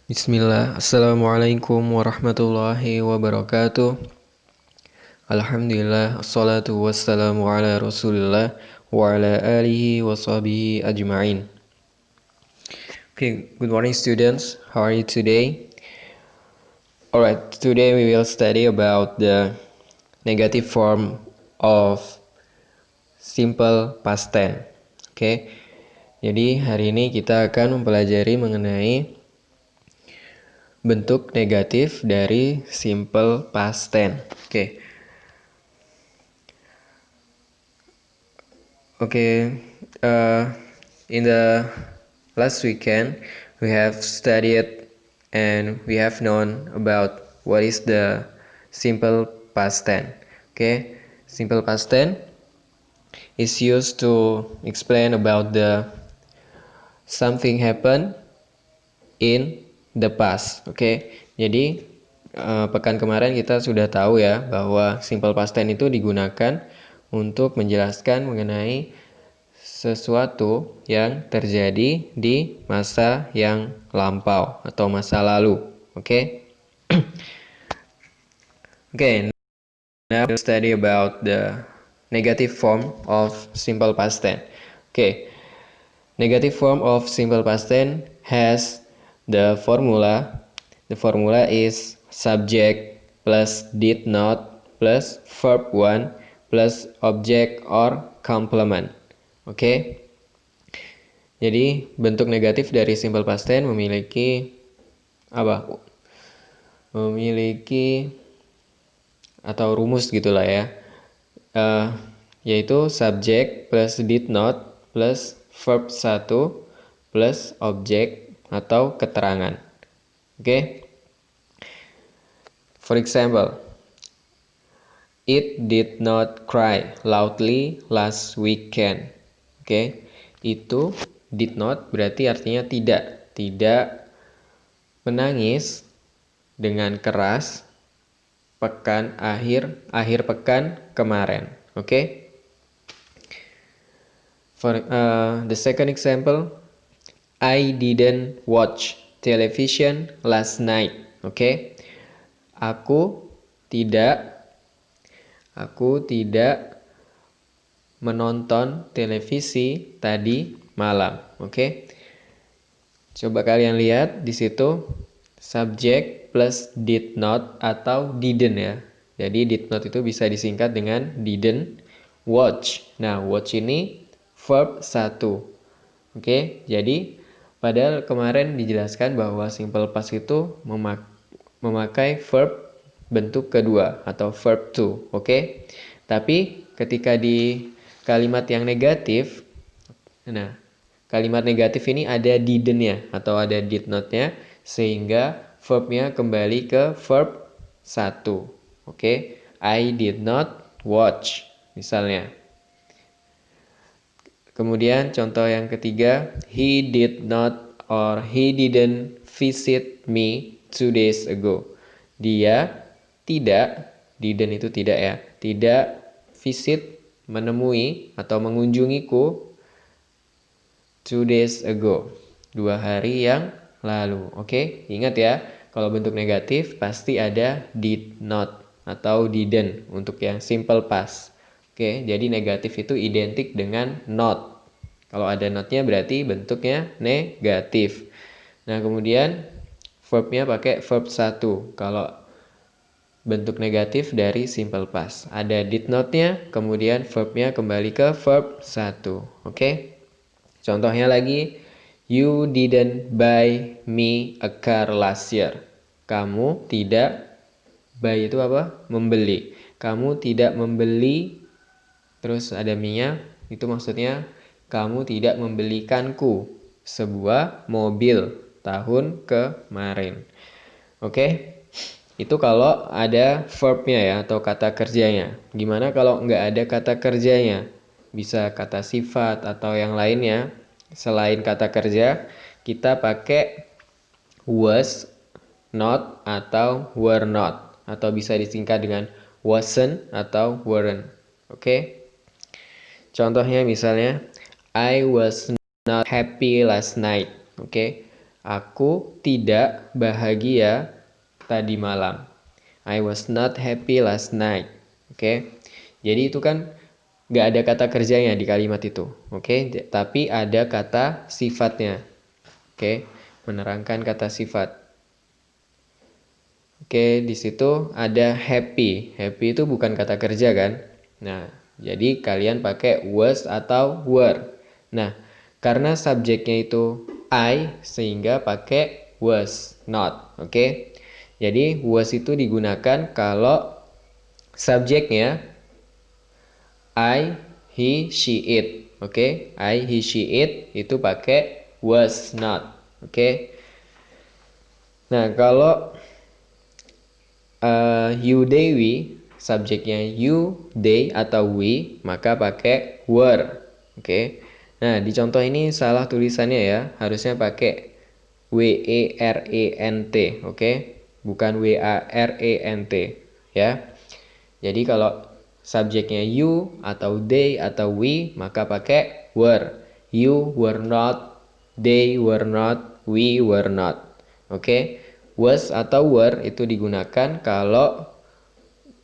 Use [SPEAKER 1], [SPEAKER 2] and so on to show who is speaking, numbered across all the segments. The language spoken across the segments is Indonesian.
[SPEAKER 1] Bismillah, Assalamualaikum warahmatullahi wabarakatuh. Alhamdulillah, assalatu wassalamu ala rasulillah wa ala alihi wa sahbihi ajma'in. Okay, good morning students. How are you today? Alright, today we will study about the negative form of simple past tense. Okay, jadi hari ini kita akan mempelajari mengenai bentuk negatif dari simple past tense. In the last weekend, we have studied and we have known about what is the simple past tense. Simple past tense is used to explain about the something happen in the past. Jadi pekan kemarin kita sudah tahu ya bahwa simple past tense itu digunakan untuk menjelaskan mengenai sesuatu yang terjadi di masa yang lampau atau masa lalu. Now we'll study about the negative form of simple past tense. Negative form of simple past tense has the formula. The formula is subject plus did not plus verb 1 plus object or complement. Jadi bentuk negatif dari simple past tense memiliki apa? Memiliki atau rumus gitulah ya. Yaitu subject plus did not plus verb 1 plus object atau keterangan. For example, it did not cry loudly last weekend. Itu did not berarti artinya tidak menangis dengan keras akhir pekan kemarin. For the second example, I didn't watch television last night. Aku tidak menonton televisi tadi malam. Coba kalian lihat di situ subject plus did not atau didn't ya. Jadi did not itu bisa disingkat dengan didn't watch. Nah, watch ini verb 1. Jadi padahal kemarin dijelaskan bahwa simple past itu memakai verb bentuk kedua atau verb to. Tapi ketika di kalimat yang negatif, nah kalimat negatif ini ada didn't-nya atau ada did not-nya, sehingga verbnya kembali ke verb 1. I did not watch misalnya. Kemudian contoh yang ketiga, he did not or he didn't visit me 2 days ago. Dia tidak, didn't itu tidak ya, tidak visit, menemui atau mengunjungiku 2 days ago, 2 hari yang lalu. Ingat ya, kalau bentuk negatif pasti ada did not atau didn't untuk yang simple past. Jadi negatif itu identik dengan not. Kalau ada not-nya berarti bentuknya negatif. Nah, kemudian verbnya pakai verb 1. Kalau bentuk negatif dari simple past, ada did not-nya, kemudian verbnya kembali ke verb 1. Contohnya lagi, you didn't buy me a car last year. Kamu tidak, buy itu apa? Membeli. Kamu tidak membeli, terus ada me-nya, itu maksudnya kamu tidak membelikanku sebuah mobil tahun kemarin. Itu kalau ada verbnya ya atau kata kerjanya. Gimana kalau nggak ada kata kerjanya? Bisa kata sifat atau yang lainnya. Selain kata kerja, kita pakai was, not, atau were not. Atau bisa disingkat dengan wasn't atau weren't. Contohnya misalnya, I was not happy last night. Aku tidak bahagia tadi malam. I was not happy last night. Oke. Jadi itu kan nggak ada kata kerjanya di kalimat itu. Oke. Tapi ada kata sifatnya. Oke. Menerangkan kata sifat. Oke, di situ ada happy. Happy itu bukan kata kerja kan? Nah, jadi kalian pakai was atau were. Nah, karena subjeknya itu I, sehingga pakai was, not. Oke? Jadi was itu digunakan kalau subjeknya I, he, she, it. Oke? I, he, she, it itu pakai was, not. Oke? Nah, kalau you, they, we, subjeknya you, they, atau we, maka pakai were. Oke. Nah, di contoh ini salah tulisannya ya. Harusnya pakai W-E-R-E-N-T. Oke. Bukan W-A-R-E-N-T. Ya. Jadi kalau subjeknya you, atau they, atau we, maka pakai were. You were not, they were not, we were not. Oke. Was atau were itu digunakan kalau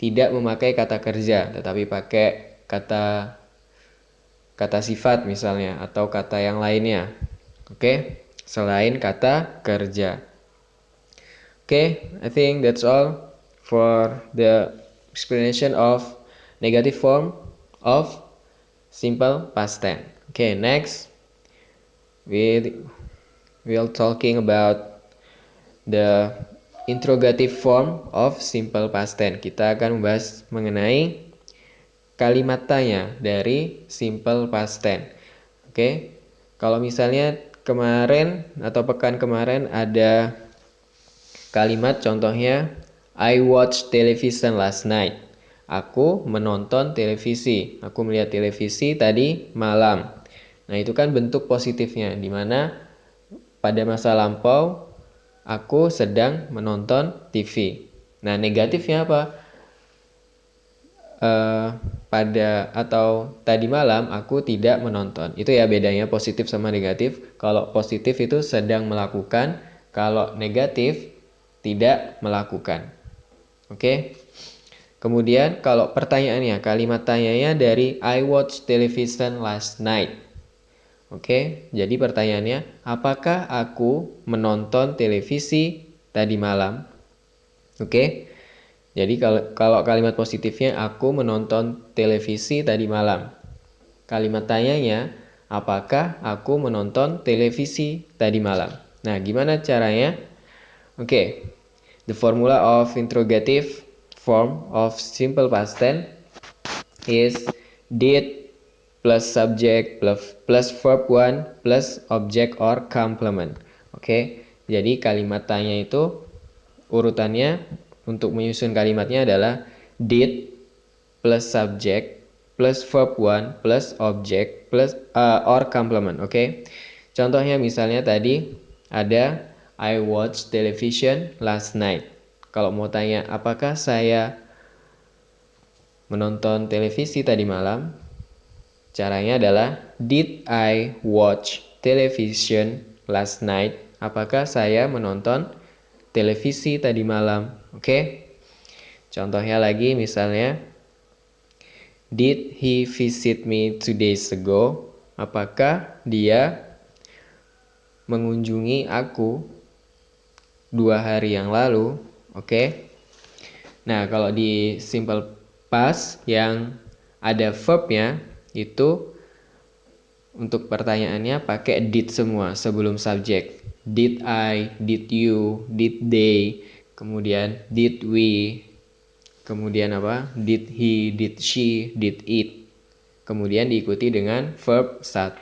[SPEAKER 1] tidak memakai kata kerja, tetapi pakai kata sifat misalnya atau kata yang lainnya. Oke, selain kata kerja. Oke, I think that's all for the explanation of negative form of simple past tense. Okay, next we'll talking about the interrogative form of simple past tense. Kita akan membahas mengenai kalimat tanya dari simple past tense. Oke. Kalau misalnya kemarin atau pekan kemarin ada kalimat contohnya I watched television last night. Aku menonton televisi. Aku melihat televisi tadi malam. Nah, itu kan bentuk positifnya di mana pada masa lampau aku sedang menonton TV. Nah, negatifnya apa? Pada atau tadi malam aku tidak menonton. Itu ya bedanya positif sama negatif. Kalau positif itu sedang melakukan, kalau negatif tidak melakukan. Oke. Kemudian kalau pertanyaannya, kalimat tanyanya dari I watched television last night. Oke, jadi pertanyaannya, apakah aku menonton televisi tadi malam? Oke. Jadi kalau kalimat positifnya aku menonton televisi tadi malam. Kalimat tanyanya, apakah aku menonton televisi tadi malam? Nah, gimana caranya? Oke. The formula of interrogative form of simple past tense is did plus subject plus verb 1 plus object or complement. Oke. Jadi kalimat tanya itu urutannya untuk menyusun kalimatnya adalah did plus subject plus verb 1 plus object plus or complement. Oke. Contohnya misalnya tadi ada I watched television last night. Kalau mau tanya apakah saya menonton televisi tadi malam, caranya adalah did I watch television last night? Apakah saya menonton televisi tadi malam? Oke. Contohnya lagi misalnya did he visit me 2 days ago? Apakah dia mengunjungi aku 2 hari yang lalu? Oke. Nah, kalau di simple past yang ada verbnya itu untuk pertanyaannya pakai did semua sebelum subjek. Did I, did you, did they, kemudian did we, kemudian apa? Did he, did she, did it. Kemudian diikuti dengan verb 1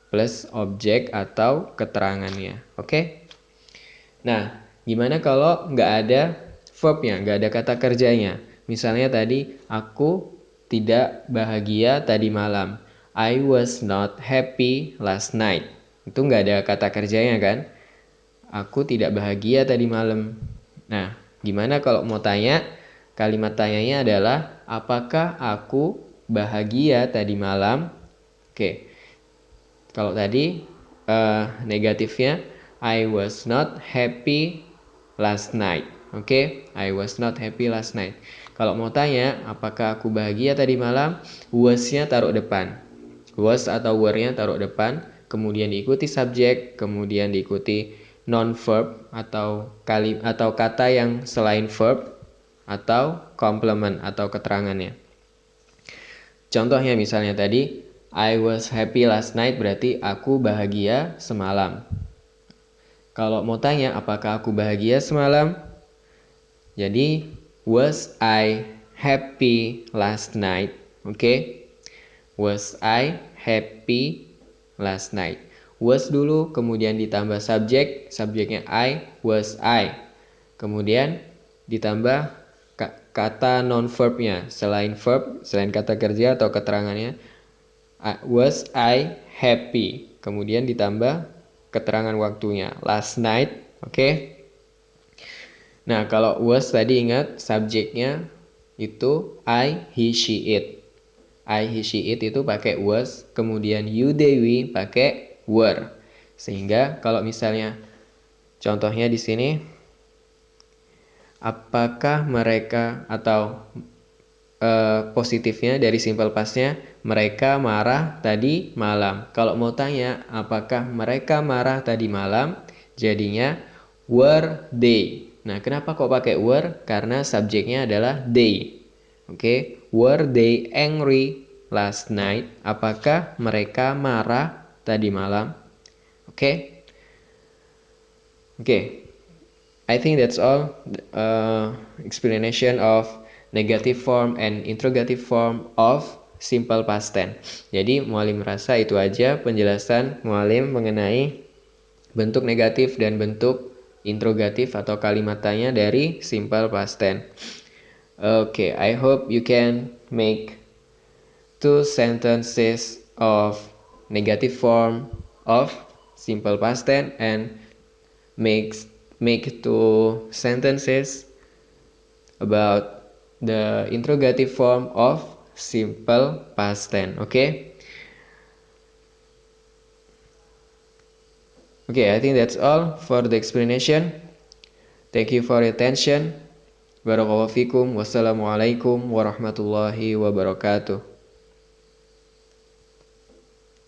[SPEAKER 1] plus objek atau keterangannya. Oke? Nah, gimana kalau nggak ada verbnya, nggak ada kata kerjanya? Misalnya tadi, aku tidak bahagia tadi malam. I was not happy last night. Itu nggak ada kata kerjanya kan? Aku tidak bahagia tadi malam. Nah, gimana kalau mau tanya? Kalimat tanyanya adalah, apakah aku bahagia tadi malam? Oke, kalau tadi negatifnya, I was not happy last night. Oke, I was not happy last night. Kalau mau tanya, apakah aku bahagia tadi malam? Was-nya taruh depan. Was atau were-nya taruh depan, kemudian diikuti subjek, kemudian diikuti non-verb atau kata yang selain verb, atau complement atau keterangannya. Contohnya misalnya tadi, I was happy last night berarti aku bahagia semalam. Kalau mau tanya apakah aku bahagia semalam? Jadi, was I happy last night? Oke. Was I happy last night? Was dulu, kemudian ditambah subjek, subjeknya I, was I. Kemudian ditambah kata non-verbnya, selain verb, selain kata kerja atau keterangannya, was I happy. Kemudian ditambah keterangan waktunya, last night. Oke. Nah, kalau was tadi ingat subjeknya itu I, he, she, it. I, he, she, it itu pakai was, kemudian you, they, we pakai were. Sehingga kalau misalnya contohnya di sini, apakah mereka atau positifnya dari simple pastnya, mereka marah tadi malam. Kalau mau tanya apakah mereka marah tadi malam, jadinya were they. Nah, kenapa kok pakai were? Karena subjeknya adalah they. Oke, were they angry last night? Apakah mereka marah tadi malam? Oke. I think that's all explanation of negative form and interrogative form of simple past tense. Jadi Mualim merasa itu aja penjelasan Mualim mengenai bentuk negatif dan bentuk interrogatif atau kalimat tanya dari simple past tense. Okay, I hope you can make 2 sentences of negative form of simple past tense and make 2 sentences about the interrogative form of simple past tense. Okay, I think that's all for the explanation. Thank you for your attention. Barakallahu fikum. Wassalamualaikum warahmatullahi wabarakatuh.